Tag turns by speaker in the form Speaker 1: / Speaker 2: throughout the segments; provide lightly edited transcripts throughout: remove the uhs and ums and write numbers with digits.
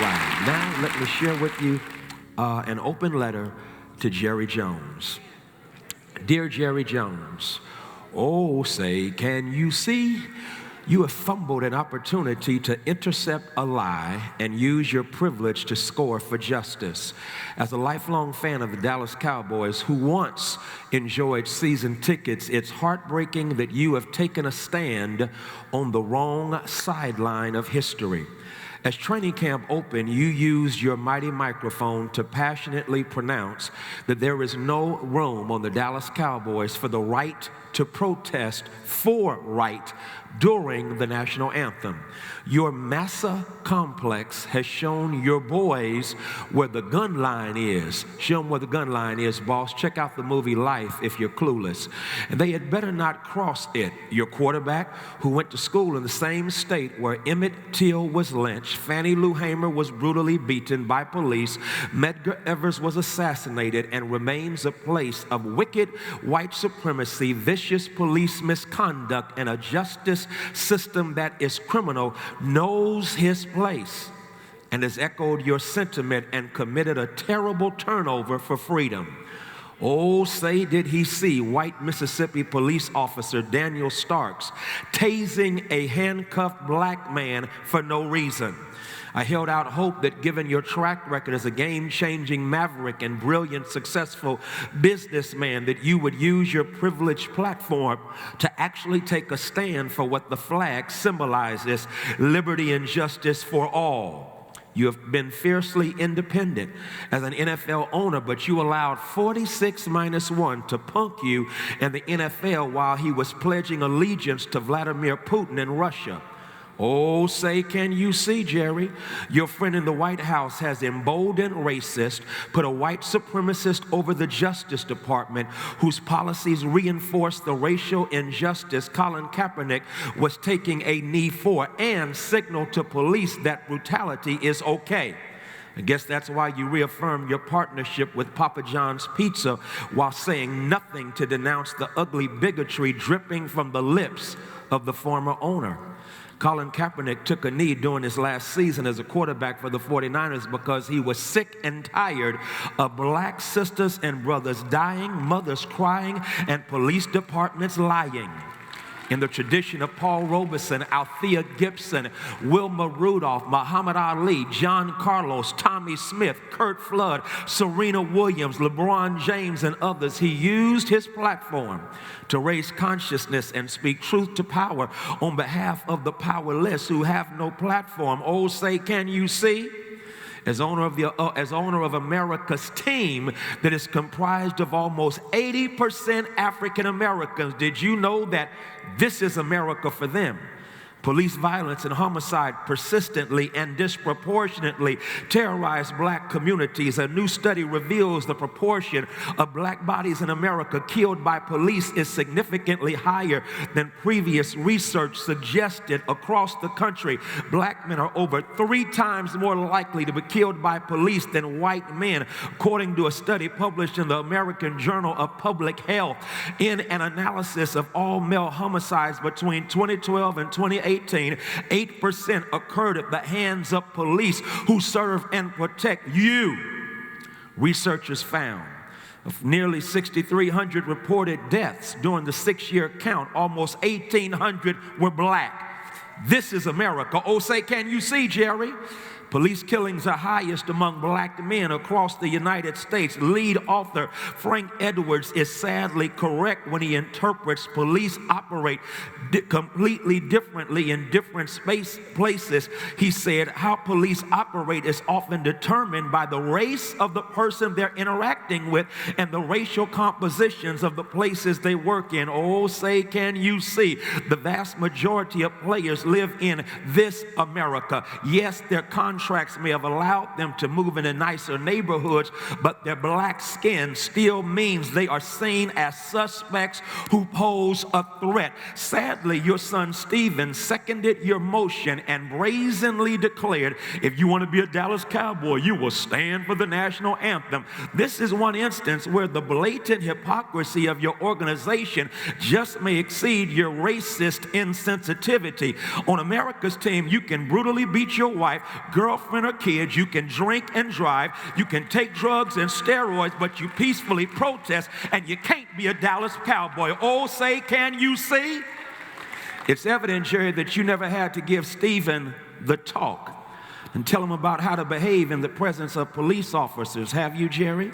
Speaker 1: right. Now let me share with you an open letter to Jerry Jones. Dear Jerry Jones, oh, say, can you see? You have fumbled an opportunity to intercept a lie and use your privilege to score for justice. As a lifelong fan of the Dallas Cowboys who once enjoyed season tickets, it's heartbreaking that you have taken a stand on the wrong sideline of history. As training camp opened, you used your mighty microphone to passionately pronounce that there is no room on the Dallas Cowboys for the right to protest for right during the national anthem. Your Massa complex has shown your boys where the gun line is. Show them where the gun line is, boss. Check out the movie Life if you're clueless. And they had better not cross it. Your quarterback, who went to school in the same state where Emmett Till was lynched, Fannie Lou Hamer was brutally beaten by police, Medgar Evers was assassinated, and remains a place of wicked white supremacy, vicious police misconduct, and a justice system that is criminal, knows his place and has echoed your sentiment and committed a terrible turnover for freedom. Oh, say did he see white Mississippi police officer Daniel Starks tasing a handcuffed black man for no reason. I held out hope that given your track record as a game-changing maverick and brilliant, successful businessman, that you would use your privileged platform to actually take a stand for what the flag symbolizes, liberty and justice for all. You have been fiercely independent as an NFL owner, but you allowed 46-1 to punk you in the NFL while he was pledging allegiance to Vladimir Putin in Russia. Oh, say, can you see, Jerry? Your friend in the White House has emboldened racists, put a white supremacist over the Justice Department, whose policies reinforce the racial injustice Colin Kaepernick was taking a knee for, and signaled to police that brutality is okay. I guess that's why you reaffirmed your partnership with Papa John's Pizza while saying nothing to denounce the ugly bigotry dripping from the lips of the former owner. Colin Kaepernick took a knee during his last season as a quarterback for the 49ers because he was sick and tired of black sisters and brothers dying, mothers crying, and police departments lying. In the tradition of Paul Robeson, Althea Gibson, Wilma Rudolph, Muhammad Ali, John Carlos, Tommy Smith, Kurt Flood, Serena Williams, LeBron James, and others, he used his platform to raise consciousness and speak truth to power on behalf of the powerless who have no platform. Oh, say, can you see? As owner of America's team that is comprised of almost 80% African Americans, did you know that this is America for them? Police violence and homicide persistently and disproportionately terrorize black communities. A new study reveals the proportion of black bodies in America killed by police is significantly higher than previous research suggested across the country. Black men are over 3 times more likely to be killed by police than white men, according to a study published in the American Journal of Public Health. In an analysis of all male homicides between 2012 and 2018, 8% occurred at the hands of police who serve and protect you. Researchers found of nearly 6,300 reported deaths during the 6-year count, almost 1,800 were black. This is America. Oh, say, can you see, Jerry? Police killings are highest among black men across the United States. Lead author Frank Edwards is sadly correct when he interprets police operate completely differently in different places. He said, how police operate is often determined by the race of the person they're interacting with and the racial compositions of the places they work in. Oh, say, can you see? The vast majority of players live in this America. Yes, their contracts may have allowed them to move into nicer neighborhoods, but their black skin still means they are seen as suspects who pose a threat. Sadly, your son Stephen seconded your motion and brazenly declared, if you want to be a Dallas Cowboy, you will stand for the national anthem. This is one instance where the blatant hypocrisy of your organization just may exceed your racist insensitivity. On America's team, you can brutally beat your wife, girl girlfriend or kids, you can drink and drive, you can take drugs and steroids, but you peacefully protest, and you can't be a Dallas Cowboy. Oh, say, can you see? It's evident, Jerry, that you never had to give Stephen the talk and tell him about how to behave in the presence of police officers. Have you, Jerry?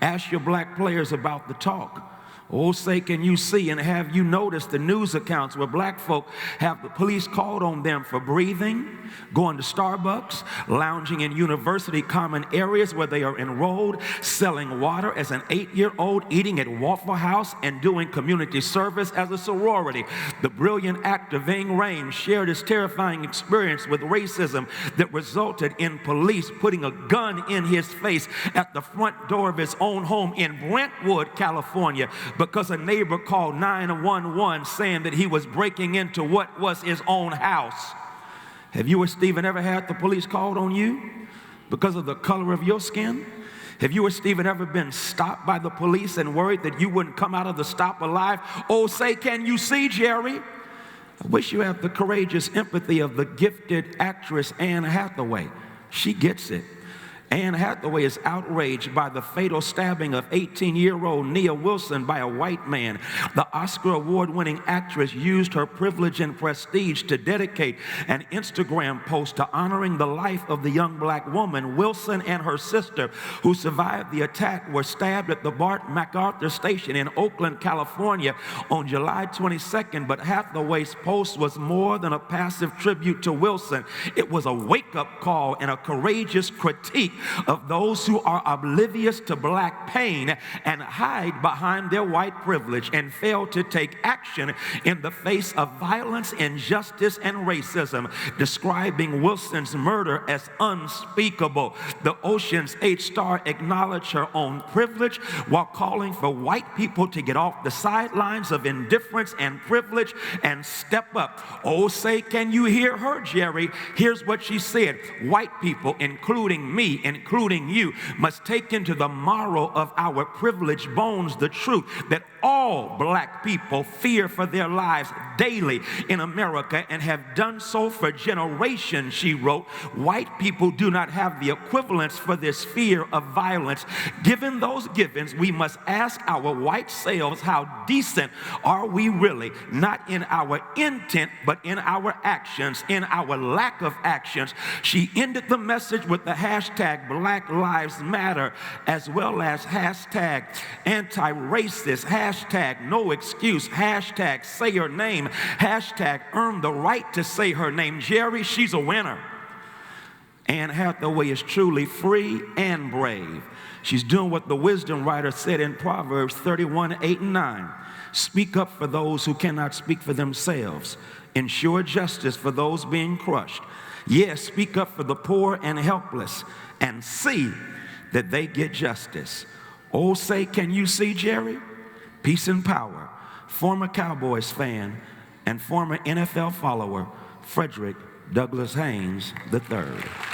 Speaker 1: Ask your black players about the talk. Oh, say, can you see, and have you noticed the news accounts where black folk have the police called on them for breathing, going to Starbucks, lounging in university common areas where they are enrolled, selling water as an 8-year-old, eating at Waffle House, and doing community service as a sorority. The brilliant actor Ving Rhames shared his terrifying experience with racism that resulted in police putting a gun in his face at the front door of his own home in Brentwood, California, because a neighbor called 911 saying that he was breaking into what was his own house. Have you or Stephen ever had the police called on you because of the color of your skin? Have you or Stephen ever been stopped by the police and worried that you wouldn't come out of the stop alive? Oh, say, can you see, Jerry? I wish you had the courageous empathy of the gifted actress Anne Hathaway. She gets it. Anne Hathaway is outraged by the fatal stabbing of 18-year-old Nia Wilson by a white man. The Oscar award-winning actress used her privilege and prestige to dedicate an Instagram post to honoring the life of the young black woman. Wilson and her sister, who survived the attack, were stabbed at the Bart MacArthur station in Oakland, California on July 22nd, but Hathaway's post was more than a passive tribute to Wilson. It was a wake-up call and a courageous critique of those who are oblivious to black pain and hide behind their white privilege and fail to take action in the face of violence, injustice, and racism, describing Wilson's murder as unspeakable. The Ocean's 8 star acknowledged her own privilege while calling for white people to get off the sidelines of indifference and privilege and step up. Oh, say, can you hear her, Jerry? Here's what she said. White people, including me, including you, must take into the marrow of our privileged bones the truth that all black people fear for their lives daily in America and have done so for generations, she wrote. White people do not have the equivalence for this fear of violence. Given those givens, we must ask our white selves, how decent are we really? Not in our intent, but in our actions, in our lack of actions. She ended the message with the hashtag Black Lives Matter, as well as hashtag anti-racist, hashtag no excuse, hashtag say her name, hashtag earn the right to say her name. Jerry, she's a winner. Anne Hathaway is truly free and brave. She's doing what the wisdom writer said in Proverbs 31:8-9. Speak up for those who cannot speak for themselves. Ensure justice for those being crushed. Yes, speak up for the poor and helpless and see that they get justice. Oh, say, can you see, Jerry? Peace and power. Former Cowboys fan and former NFL follower, Frederick Douglass Haynes III.